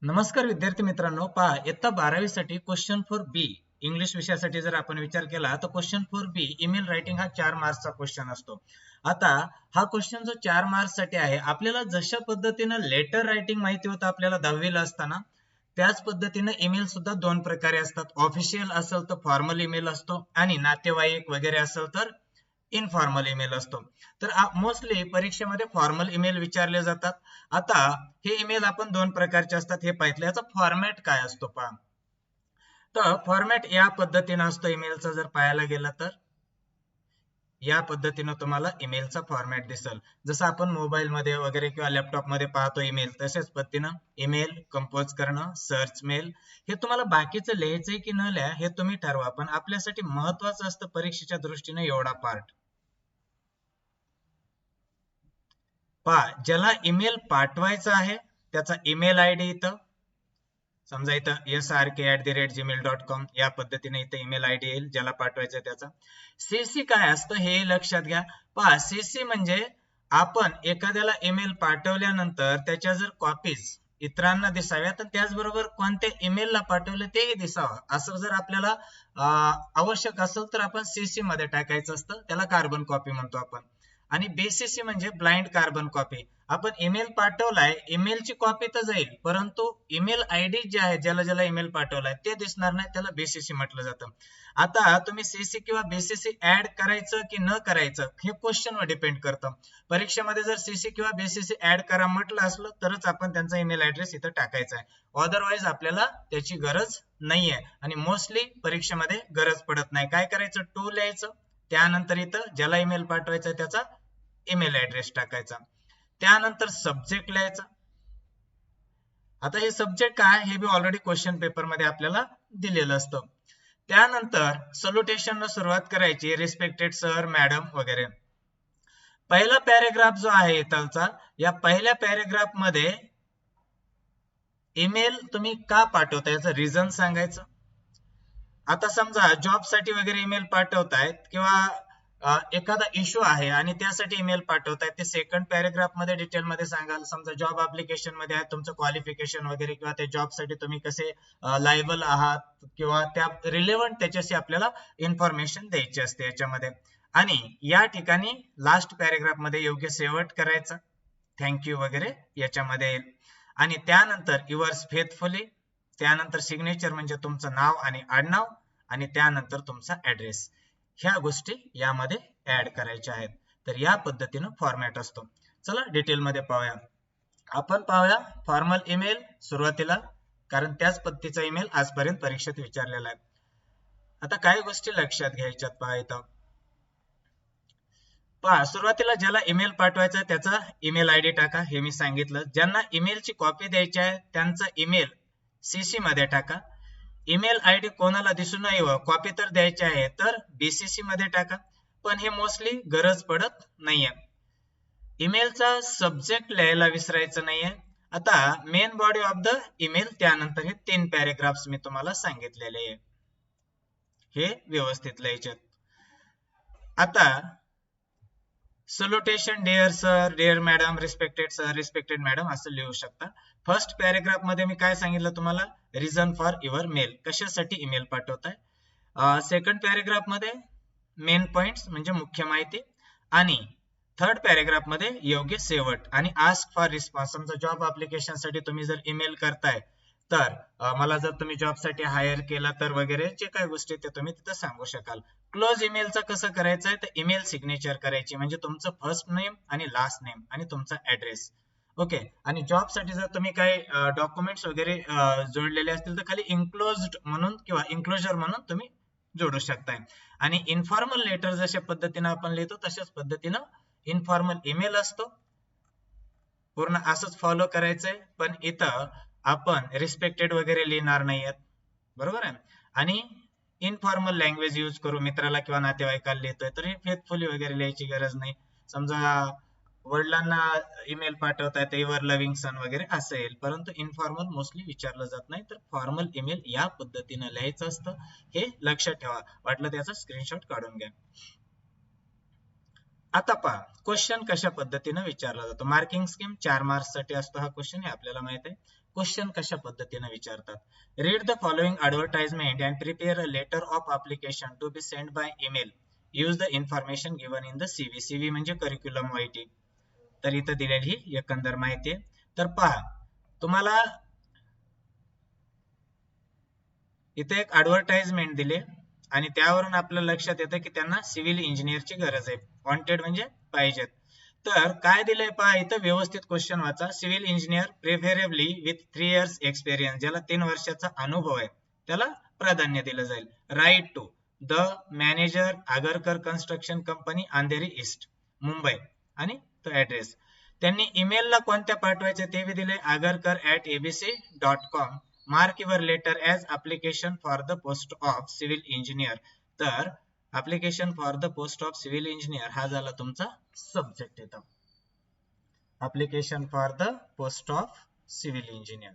नमस्कार विद्यार्थी मित्रांनो, पहा इयत्ता 12वी साठी क्वेश्चन फॉर बी इंग्लिश विषयासाठी जर आपण विचार केला तर question for B email writing हा 4 मार्क्सचा क्वेश्चन असतो. आता हा क्वेश्चन जो 4 मार्क्स साठी आहे, आपल्याला जशा पद्धतीने लेटर रायटिंग माहिती होतं आपल्याला 10वीला असताना, त्याच पद्धतीने ईमेल सुद्धा दोन प्रकारे असतात. ऑफिशियल असेल तर फॉर्मल ईमेल असतो आणि नातेवाईक वगैरे असेल तर इनफॉर्मल ईमेल असतो. तर मोस्टली परीक्षेमध्ये फॉर्मल ईमेल विचारले जातात. आता हे ईमेल आपण दोन प्रकारचे असतात हे पाहिजे. याचा फॉर्मॅट काय असतो पहा. तर फॉर्मॅट या पद्धतीने असतो ईमेलचा. जर पाहायला गेला तर या पद्धतीने तुम्हाला ईमेलचा फॉर्मॅट दिसेल. जसं आपण मोबाईल मध्ये वगैरे किंवा लॅपटॉप मध्ये पाहतो ईमेल, तशाच पद्धतीनं ईमेल कंपोज करणं, सर्च मेल, हे तुम्हाला बाकीचं लिहायचंय की न लिहा हे तुम्ही ठरवा. पण आपल्यासाठी महत्वाचं असतं परीक्षेच्या दृष्टीने एवढा पार्ट. पहा, ज्याला ईमेल पाठवायचा आहे त्याचा ईमेल आयडी इथं समजा इथं srk@gmail.com या पद्धतीने इथं ईमेल आयडी येईल ज्याला पाठवायचं त्याचा. सीसी काय असतं हे लक्षात घ्या. पहा, सीसी म्हणजे आपण एखाद्याला ईमेल पाठवल्यानंतर त्याच्या जर कॉपीज इतरांना दिसाव्यात, त्याचबरोबर कोणत्या ईमेलला पाठवलं तेही दिसावं, असं जर आपल्याला आवश्यक असेल तर आपण सीसी मध्ये टाकायचं असतं. त्याला कार्बन कॉपी म्हणतो आपण. आणि बीसीसी म्हणजे ब्लाइंड कार्बन कॉपी. आपण ईमेल पाठवलाय, ईमेलची कॉपी तर जाईल परंतु ईमेल आयडी जे आहे ज्याला ज्याला ईमेल पाठवलाय ते दिसणार नाही, त्याला बीसीसी म्हटलं जातं. आता तुम्ही सीसी किंवा बीसीसी ऍड करायचं की न करायचं हे क्वेश्चन वर डिपेंड करतं. परीक्षेमध्ये जर सीसी किंवा बीसीसी ऍड करा म्हटलं असलं तरच आपण त्यांचा ईमेल ऍड्रेस इथं टाकायचा आहे. अदरवाईज आपल्याला त्याची गरज नाहीये आणि मोस्टली परीक्षेमध्ये गरज पडत नाही. काय करायचं, टू लिहायचं, त्यानंतर इथं ज्याला ईमेल पाठवायचा त्याचा ईमेल ऍड्रेस टाकायचा, त्यानंतर सब्जेक्ट लिहायचा. आता हे सब्जेक्ट काय हे बी ऑलरेडी क्वेश्चन पेपर मध्ये आपल्याला दिलेलं असतं. त्यानंतर सल्युटेशन सुरुवात करायची, रिस्पेक्टेड सर, मॅडम वगैरे. पहिला पॅरेग्राफ जो आहे इथलचा, या पहिल्या पॅरेग्राफ मध्ये ईमेल तुम्ही का पाठवताय याचं रिझन सांगायचं. आता समजा जॉब साठी वगैरे ईमेल पाठवतायत किंवा एखादा इश्यू आहे आणि त्यासाठी ईमेल पाठवतायत, ते सेकंड पॅरेग्राफ मध्ये डिटेल मध्ये सांगाल. समजा जॉब ऍप्लिकेशन मध्ये आहे तुमचं क्वालिफिकेशन वगैरे किंवा त्या जॉब साठी तुम्ही कसे लायबल आहात किंवा त्या रिलेव्हंट त्याच्याशी आपल्याला इन्फॉर्मेशन द्यायची असते याच्यामध्ये. आणि या ठिकाणी लास्ट पॅरेग्राफ मध्ये योग्य शेवट करायचा, थँक्यू वगैरे याच्यामध्ये येईल. आणि त्यानंतर युअर्स फेथफुली, त्यानंतर सिग्नेचर म्हणजे तुमचं नाव आणि आडनाव, आणि त्यानंतर तुमचा ऍड्रेस. ह्या गोष्टी यामध्ये ऍड करायच्या आहेत. तर या पद्धतीनं फॉर्मॅट असतो. चला डिटेल मध्ये पाहूया. आपण पाहूया फॉर्मल ईमेल सुरुवातीला, कारण त्याच पद्धतीचा ईमेल आजपर्यंत परीक्षेत विचारलेला आहे. आता काही गोष्टी लक्षात घ्यायच्यात. पहा इथं पहा, सुरुवातीला ज्याला ईमेल पाठवायचा त्याचा ईमेल आयडी टाका, हे मी सांगितलं. ज्यांना ईमेलची कॉपी द्यायची आहे त्यांचा ईमेल सीसी मध्ये टाका. ईमेल आयडी कोणाला दिसू नये व कॉपी तर द्यायची आहे तर बीसीसी मध्ये टाका, पण हे मोस्टली गरज पडत नाहीये. ईमेलचा सब्जेक्ट लिहायला विसरायचं नाहीये. आता main body of the email, त्यानंतर हे 3 पॅरेग्राफ्स मी तुम्हाला सांगितलेले आहे, हे व्यवस्थित लिहायचे. आता salutation dear sir, dear madam, respected sir, respected madam असं लिहू शकता. फर्स्ट पॅरेग्राफ मध्ये मी काय सांगितलं तुम्हाला, रिझन फॉर युअर मेल, कशासाठी ईमेल पाठवताय. सेकंड पॅरेग्राफ मध्ये मेन पॉइंट्स म्हणजे मुख्य माहिती, आणि थर्ड पॅरेग्राफ मध्ये योग्य शेवट आणि आस्क फॉर रिस्पॉन्स. समजा जॉब ऍप्लिकेशन साठी तुम्ही जर ईमेल करताय तर मला जर तुम्ही जॉब साठी हायर केला तर वगैरे जे काही गोष्टी ते तुम्ही तिथं सांगू शकाल. क्लोज ईमेलचं कसं करायचंय तर ईमेल सिग्नेचर करायची, म्हणजे तुमचं फर्स्ट नेम आणि लास्ट नेम आणि तुमचा ऍड्रेस. ओके. आणि जॉब साठी जर तुम्ही काही डॉक्युमेंट्स वगैरे जोडलेले असतील तर खाली इन्क्लोज्ड म्हणून किंवा इन्क्लोजर म्हणून तुम्ही जोडू शकताय. आणि इन्फॉर्मल लेटर जशा पद्धतीनं आपण लिहितो तशाच पद्धतीनं इन्फॉर्मल ईमेल असतो. पूर्ण असंच फॉलो करायचंय, पण इथं आपण रिस्पेक्टेड वगैरे लिहिणार नाहीयेत, बरोबर आहे. आणि इनफॉर्मल लँग्वेज यूज करू, मित्राला किंवा नातेवाईकाला लिहितोय तर फेथफुली वगैरे लिहायची गरज नाही. समजा वडिलांना ईमेल पाठवतायत युअर लव्हिंग सन वगैरे असं येईल, परंतु इनफॉर्मल मोस्टली विचारलं जात नाही. तर फॉर्मल ईमेल या पद्धतीनं लिहायचं असतं, हे लक्षात ठेवा. वाटलं त्याचा स्क्रीनशॉट काढून घ्या. आता पहा क्वेश्चन कशा पद्धतीने विचारला जातो. मार्किंग स्कीम 4 मार्क्स साठी असतो हा क्वेश्चन, हे आपल्याला माहित आहे. क्वेश्चन कशा पद्धतीने विचारतात. Read the following advertisement and prepare a letter of application to be send by email. Use the information given in the CV. CV म्हणजे करिक्युलम वायटी. तर इथं दिलेली ही एकंदर माहिती आहे. तर पहा तुम्हाला इथे एक ऍडव्हर्टाइजमेंट दिले आणि त्यावरून आपल्या लक्षात येतं की त्यांना सिव्हिल इंजिनियरची गरज आहे. वॉन्टेड म्हणजे पाहिजेत. तर काय दिलंय पहा इथं, व्यवस्थित क्वेश्चन वाचा. Civil engineer preferably with 3 years experience, ज्याला 3 वर्षाचा अनुभव आहे त्याला प्राधान्य दिलं जाईल. Write to the manager Agarkar construction company Andheri east Mumbai, आणि तो ऍड्रेस त्यांनी ईमेलला कोणत्या पाठवायचे ते बी दिले, agarkar@abc.com. Mark your letter as application for the post of civil engineer. तर application for the post of civil engineer हा झाला तुमचा सब्जेक्ट. येतो application for the post of civil engineer.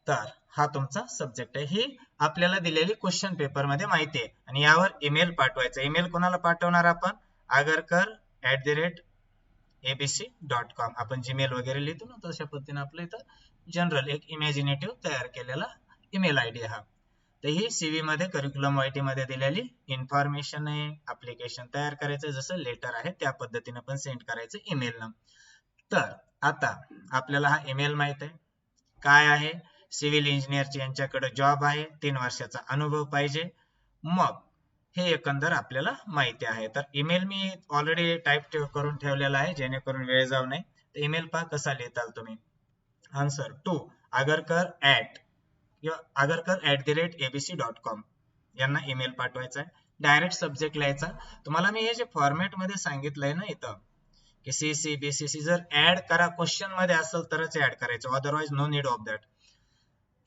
तर हा तुमचा सब्जेक्ट आहे. ही आपल्याला दिलेली क्वेश्चन पेपर मध्ये माहिती आहे. आणि यावर ईमेल पाठवायचा. ईमेल कोणाला पाठवणार आपण, agarkar@abc.com. आपण जीमेल वगैरे लिहितो ना तशा पद्धतीने आपलं इथं जनरल एक इमॅजिनेटिव्ह तयार केलेला ईमेल आयडी हा. तर ही सीव्ही मध्ये करिक्युलम वायटी मध्ये दिलेली इन्फॉर्मेशन आहे. अप्लिकेशन तयार करायचं जसं लेटर आहे त्या पद्धतीने पण सेंड करायचं ईमेलनं. तर आता आपल्याला हा ईमेल माहित आहे काय आहे. सिव्हिल इंजिनियरची यांच्याकडे जॉब आहे, 3 वर्षाचा अनुभव पाहिजे. मग हे एकंदर आपल्याला माहिती आहे. तर ईमेल मी ऑलरेडी टाईप करून ठेवलेला आहे जेणेकरून वेळ जाऊ नये. तर ईमेल पहा कसा लिहिताल तुम्ही. आन्सर टू agarkar@abc.com यांना ईमेल पाठवायचा आहे. डायरेक्ट सब्जेक्ट लिहायचा. तुम्हाला मी हे जे फॉर्मॅट मध्ये सांगितलंय ना इथं की सीसी बीसीसी जर ऍड करा क्वेश्चन मध्ये असेल तरच ऍड करायचं, otherwise no need of that.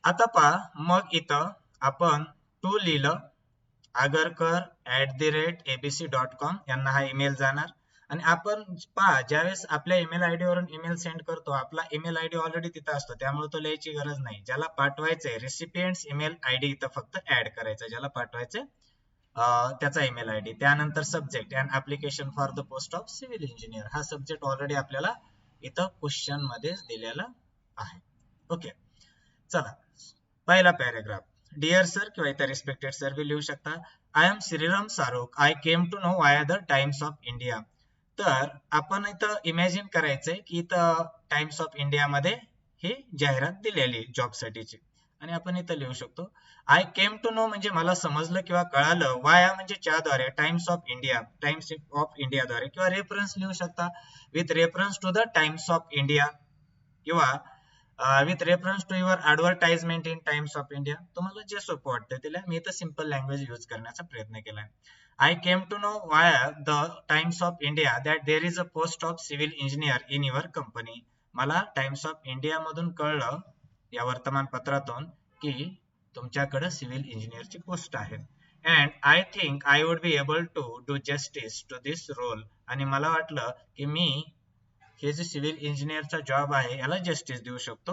आता पहा मग इथं आपण टू लिहिलं, agarkar@abc.com यांना हा ईमेल जाणार. आणि आपण पहा ज्यावेळेस आपल्या ईमेल आयडी वरून ईमेल सेंड करतो आपला ईमेल आयडी ऑलरेडी तिथं असतो त्यामुळे तो लिहायची गरज नाही. ज्याला पाठवायचंय रिसिपियंट्स ईमेल आयडी इथं फक्त ऍड करायचा, ज्याला पाठवायचंय त्याचा ईमेल आयडी. त्यानंतर subject and application for the post of civil engineer हा सब्जेक्ट ऑलरेडी आपल्याला इथं क्वेश्चन मध्ये दिलेला आहे. ओके चला पहिला पॅराग्राफ. डिअर सर किंवा इथं रिस्पेक्टेड सर बी लिहू शकता. I am Shriram Sarok. I came to know via the Times of India. तर आपण इथं इमॅजिन करायचंय की इथं टाइम्स ऑफ इंडिया मध्ये ही जाहिरात दिलेली जॉब साठीची आणि आपण इथं लिहू शकतो आय केम टू नो म्हणजे मला समजलं किंवा कळालं, वाया म्हणजे च्याद्वारे, Times of India Times of India द्वारे, किंवा रेफरन्स लिहू शकता with reference to the Times of India किंवा with reference to your advertisement in Times of India. तुम्हाला जे सोपं वाटतं त्याला मी इथं सिंपल लँग्वेज यूज करण्याचा प्रयत्न केलाय. I came to know via the Times of India that there is a post of civil engineer in your company. मला टाइम्स ऑफ इंडिया मधून कळलं या वर्तमानपत्रातून की तुमच्याकडे सिव्हिल इंजिनियरची पोस्ट आहे. And I think I would be able to do justice to this role. आणि मला वाटलं की मी हे जे सिव्हिल इंजिनियरचा जॉब आहे याला जस्टिस देऊ शकतो.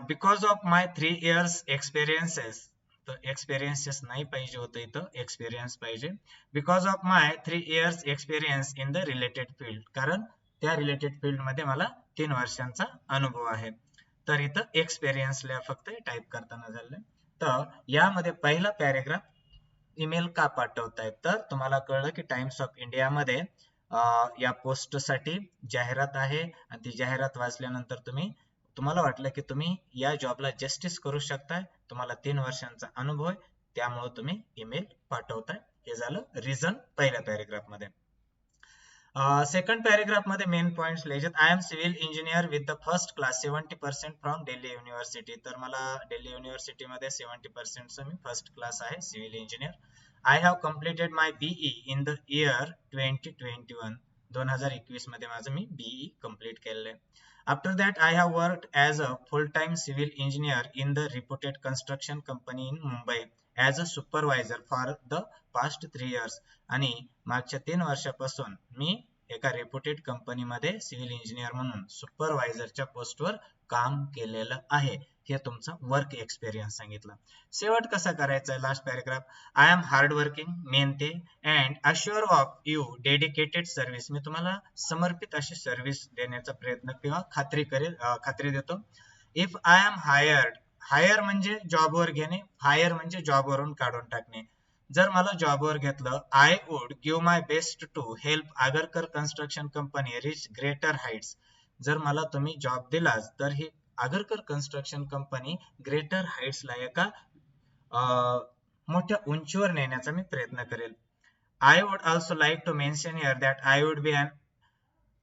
Because of my 3 years experiences. तर एक्सपिरियन्सेस नाही पाहिजे होतं इथं, एक्सपिरियन्स पाहिजे. Because of my 3 years experience in the related field, कारण त्या रिलेटेड फील्ड मध्ये मला 3 वर्षांचा अनुभव आहे. तर इथं एक्सपिरियन्सला फक्त टाईप करताना झालं. तर यामध्ये पहिला पॅरेग्राफ ईमेल का पाठवतायत, तर तुम्हाला कळलं की टाइम्स ऑफ इंडिया मध्ये या पोस्ट साठी जाहिरात आहे आणि ती जाहिरात वाचल्यानंतर तुम्हाला वाटलं की तुम्ही या जॉबला जस्टिस करू शकताय, तुम्हाला 3 वर्षांचा अनुभव आहे त्यामुळे तुम्ही ईमेल पाठवताय. हे झालं रिझन पहिल्या पॅरेग्राफ मध्ये. सेकंड पॅरेग्राफ मध्ये मेन पॉइंट्स लिहायचे. I am civil engineer with the first class 70% from Delhi university. तर मला दिल्ली युनिव्हर्सिटी मध्ये 70% मी फर्स्ट क्लास आहे civil engineer. I have completed my BE in the year 2021. 2021 मध्ये माझं मी बीई कम्प्लीट केलेलं आहे. After that, I have worked as a full-time civil engineer in the reputed construction company in Mumbai as a supervisor for the past 3 years. आणि मागच्या 3 वर्षापासून मी एका reputed कंपनीमध्ये civil engineer म्हणून सुपरवायझरच्या पोस्टवर काम केलेलं आहे. हे तुमचा वर्क एक्सपिरियन्स सांगितलं. शेवट कसा करायचा आहे, last paragraph. I am hard working, मेहनती and assure of you dedicated service. मी तुम्हाला समर्पित अशी सर्व्हिस देण्याचा प्रयत्न किंवा खात्री देतो. If I am hired, hire म्हणजे जॉबवर घेणे, फायर म्हणजे जॉबवरून काढून टाकणे. जर मला जॉबवर घेतलं, I would give my best to help Agarkar construction company reach greater heights. जर मला तुम्ही जॉब दिलाच तर ही आगरकर कन्स्ट्रक्शन कंपनी ग्रेटर हाइट्सला एका मोठ्या उंचीवर नेण्याचा मी प्रयत्न करेल. I would also like to mention here that I would be an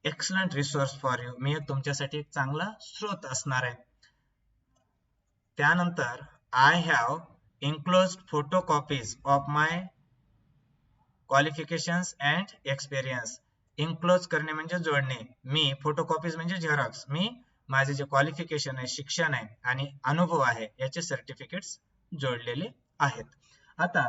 excellent resource for you. मी तुमच्यासाठी एक चांगला स्रोत असणार आहे. त्यानंतर I have enclosed photocopies of my qualifications and experience. enclose करणे म्हणजे जोडणे. मी फोटोकॉपीज म्हणजे झेरॉक्स. मी माझे जे क्वालिफिकेशन आहे, शिक्षण आहे आणि अनुभव आहे याचे सर्टिफिकेट्स जोडलेले आहेत. आता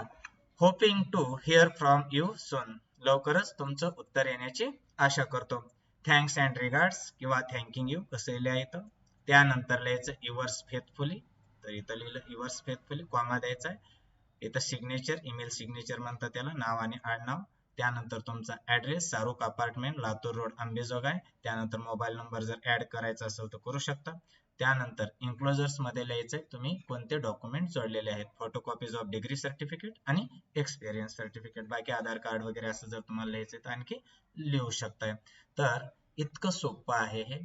hoping to hear from you soon. लवकरच तुमचं उत्तर येण्याची आशा करतो. थँक्स अँड रिगार्ड्स किंवा थँकिंग यू कसं लिहायचं. त्यानंतर लिहायचं युअर्स फेथफुली. तर इथं लिहिलं युअर्स फेथफुली, कॉमा द्यायचा आहे. इथं सिग्नेचर, ईमेल सिग्नेचर म्हणतात त्याला, नाव आणि आडनाव. त्यानंतर तुमचा address Shahrukh apartment, Latur road, Ambejogai. त्यानंतर मोबाईल नंबर जर ऍड करायचा असेल तर करू शकता. त्यानंतर इन्क्लोजर्स मध्ये लिहायचंय तुम्ही कोणते डॉक्युमेंट जोडलेले आहेत. फोटोकॉपीज ऑफ डिग्री सर्टिफिकेट आणि एक्सपिरियन्स सर्टिफिकेट. बाकी आधार कार्ड वगैरे असं जर तुम्हाला लिहायचंय तर आणखी लिहू शकताय. तर इतकं सोपं आहे हे.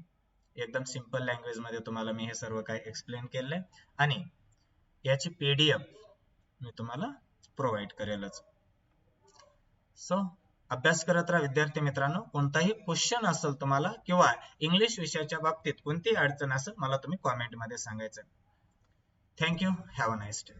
एकदम सिंपल लँग्वेज मध्ये तुम्हाला मी हे सर्व काही एक्सप्लेन केलंय आणि याची PDF मी तुम्हाला प्रोव्हाइड करेलच. सो अभ्यास करत राहा विद्यार्थी मित्रांनो. कोणताही क्वेश्चन असेल तुम्हाला किंवा इंग्लिश विषयाच्या बाबतीत कोणतीही अडचण असेल मला तुम्ही कॉमेंट मध्ये सांगायचं. Thank you. Have a nice day.